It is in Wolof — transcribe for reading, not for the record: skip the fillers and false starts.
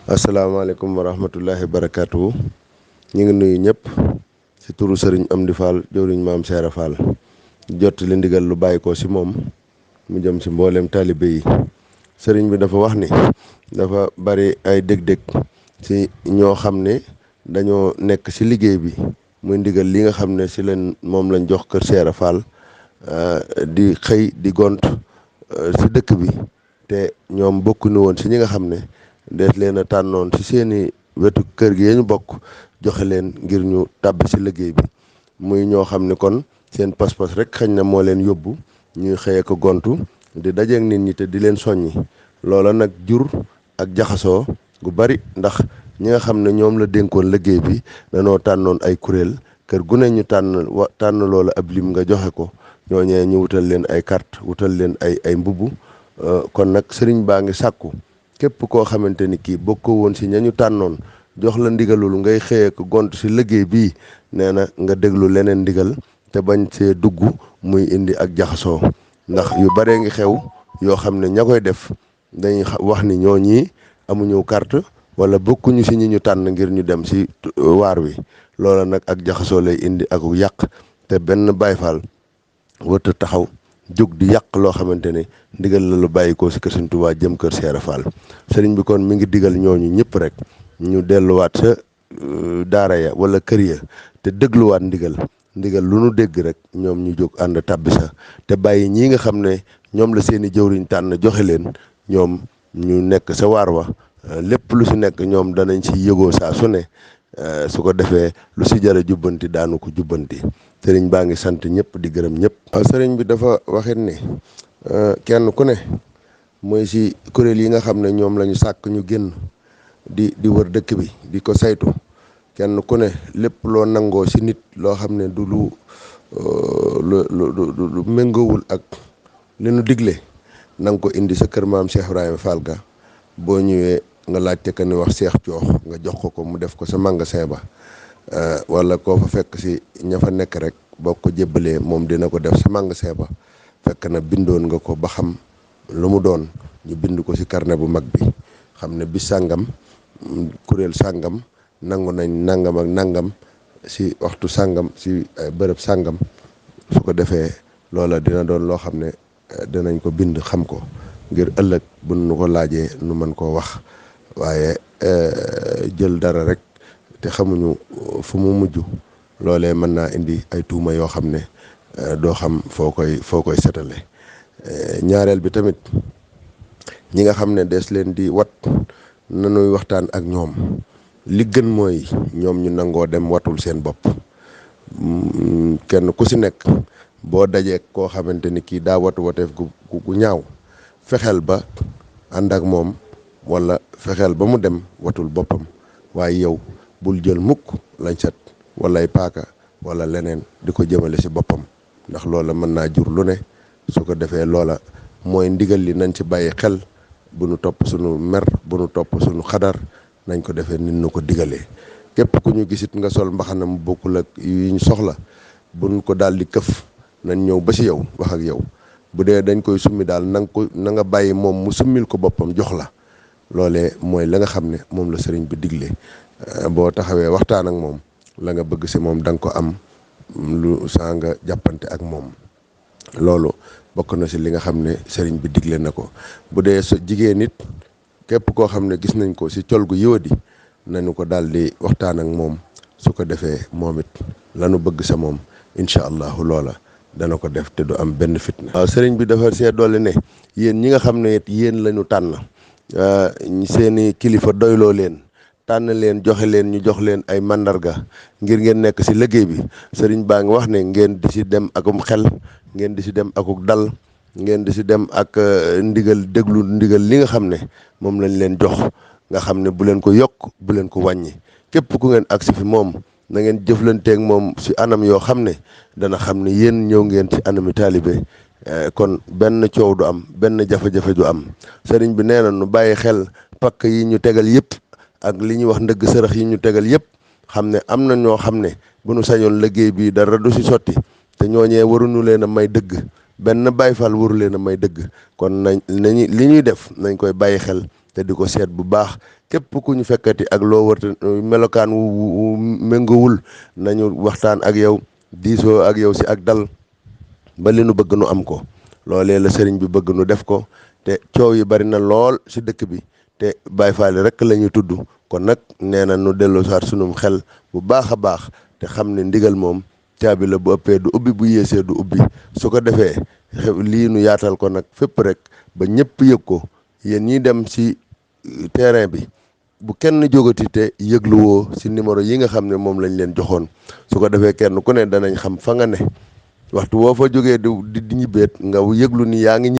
asalaamaaleykum wa rahmatullahi wa barakaatu. ñu ngi nuyu ñëpp ci turu sëriñ Amdi Fall jëwriñ maam Seera Fall jot li ndigal lu bàyyi ko ci moom mu jëm ci mbooleem taalibe yi. sëriñ bi dafa wax ni dafa bari ay dég-dég ci ñoo xam ne dañoo nekk ci liggéey bi muy ndigal li nga xam ne ci leen moom lañ jox kër Seera Fall di xëy di gont ci dëkk bi te ñoom bokkuñu woon ci ñi nga xam ne dees leen a tànnoon ci seeni wetu kër gi ñu bokk joxe leen ngir ñu tàbbi ci liggéey bi muy ñoo xam ne kon seen pas-pas rek xañ na moo leen yóbbu ñuy xëyee ko gontu di dajeek nit ñi te di leen soññi loola nag jur ak jaxasoo gu bari ndax ñi nga xam ne ñoom la dénkoon liggéey bi danoo tànnoon ay kuréel kër gu ne ñu tànn loola ab lim nga joxe ko ñooñee ñu wutal leen ay carte wutal leen ay mbubb kon nag sëriñ baa ngi sàkku képp koo xamante ni kii bokkoo woon ci ñañu tànnoon jox la ndigalul ngay xëyee ko gont ci liggéey bii nee na nga déglu leneen ndigal te bañ see dugg muy indi ak jaxasoo ndax yu baree ngi xew yoo xam ne ña koy def dañuy wax ni ñoo ñii amuñu carte wala bokkuñu ci ñi ñu tànn ngir ñu dem ci waar wi loola nag ak jaxasoo lay indi ak yàq te benn Baay Faal wërta taxaw jóg di yàq loo xamante ne ndigal la lu bàyyi ko ci kër Sëriñ Tuubaa jëm kër Seera Fall sëriñ bi kon mi ngi digal ñooñu ñëpp rek ñu delluwaat sa daara ya wala kër ya te dégluwaat ndigal lu nu dégg rek ñoom ñu jóg ànd tàbbi sa te bàyyi ñii nga xam ne ñoom la seeni jëwriñ tànn joxe leen ñoom ñu nekk sa waar wa lépp lu ci nekk ñoom danañ ci yëgoo saa su ne su ko defee lu ci jara jubbanti daanu ko jubbanti sëriñ baa ngi sant ñëpp di gërëm ñëpp. sëriñ bi dafa waxit ni kenn ku ne mooy ci kuréel yi nga xam ne ñoom la ñu sàkk ñu génn di wër dëkk bi di ko saytu kenn ku ne lépp loo nangoo ci nit loo xam ne du lu méngoowul ak li nu digle nanga ko indi sa kër maam Cheikh Ibrahima Fall ga boo ñëwee nga laajte ka ni wax Cheikh Coox nga jox ko mu def ko sa magasin ba wala koo fa fekk ci ña fa nekk rek boo ko jébbalee moom dina ko def sa magasin ba fekk na bindoon nga ko ba xam lu mu doon ñu bind ko ci carnet bu mag bi xam ne bi sàngam kuréel sàngam nangu nañ nangam ak nangam ci waxtu sàngam ci bërëb sàngam su ko defee loola dina doon loo xam ne dinañ ko bind xam ko ngir ëllëg bu nu ko laajee nu mën koo wax waaye jël dara rek te xamuñu fu mu mujj loolee mën naa indi ay tuuma yoo xam ne doo xam foo koy setale ñaareel bi tamit ñi nga xam ne des leen di wat nanuy waxtaan ak ñoom li gën mooy ñoom ñu nangoo dem watul seen bopp kenn ku ci nekk boo dajee koo xamante ni kii daa watu wateef gu ñaaw fexeel ba ànd ak moom wala fexeel ba mu dem watul boppam waaye yow bul jël mukk lañ set wala ay paaka wala leneen di ko jëmale ci boppam ndax loola mën naa jur lu ne su ko defee loola mooy ndigal li nañ ci bàyyi xel bu nu topp sunu mer bu nu topp sunu xadar nañ ko defee nit nu ko digalee képp ku ñu gisit nga sol mbaxana mu bokkul ak yi ñu soxla buñ ko daal di këf nañ ñëw ba ci yow wax ak yow bu dee dañ koy summi daal na nga bàyyi moom mu summil ko boppam jox la loolee mooy la nga xam ne moom la sëriñ bi digle boo taxawee waxtaan ak moom la nga bëgg ci moom da nga ko am lu saa nga jàppante ak moom loolu bokk na ci li nga xam ne sëriñ bi digle na ko bu dee sa jigéen nit képp koo xam ne gis nañ ko ci col gu yëwadi nañu ko daal di waxtaan ak moom su ko defee moom it lanu bëgg sa moom incha allahu loola dana ko def te du am benn fitna. waaw sëriñ bi dafa see dolli ne yéen ñi nga xam ne it yéen lañu tànn seeni kilifa doyloo leen tànn leen joxe leen ñu jox leen ay mandarga ngir ngeen nekk ci liggéey bi sëriñ baa ngi wax ne ngeen di ci dem akum xel ngeen di ci dem akuk dal ngeen di ci dem ak déglu ndigal li nga xam ne moom lañ leen jox nga xam ne bu leen ko yokk bu leen ko wàññi képp ku ngeen agsi fi moom na ngeen jëflanteeg moom ci anam yoo xam ne dana xam ne yéen ñëw ngeen ci anami taalibe kon benn coow du am benn jafe-jafe du am sëriñ bi nee na nu bàyyi xel pakk yi ñu tegal yëpp ak li ñuy wax ndëgg sërëx yi ñu tegal yëpp xam ne am na ñoo xam ne bu nu sañoon liggéey bi dara du ci sotti te ñooñee waruñu leen a may dëgg benn Baay Faal waru leen a may dëgg kon nañu li ñuy def nañ koy bàyyi xel te di ko seet bu baax képp ku ñu fekkati ak loo wërta melokaan wu méngowul nañu waxtaan ak yow diisoo ak yow si ak dal ba li nu bëgg nu am ko loolee la sëriñ bi bëgg nu def ko te coow yi bari na lool si dëkk bi te Baay Faal rek la ñu tudd kon nag nee na nu dellu saat sunum xel bu baax a baax te xam ne ndigal moom caabi la bu ëppee du ubbi bu yéesee du ubbi su ko defee lii nu yaatal ko nag fépp rek ba ñëpp yëg ko yéen ñi dem si terrain bi bu kenn jógati te yëgluwoo si numéro yi nga xam ne moom lañ leen joxoon su ko defee kenn ku ne danañ xam fa nga ne waxtu woo fa jógee di ñibbeet nga yëglu ni yaa ngi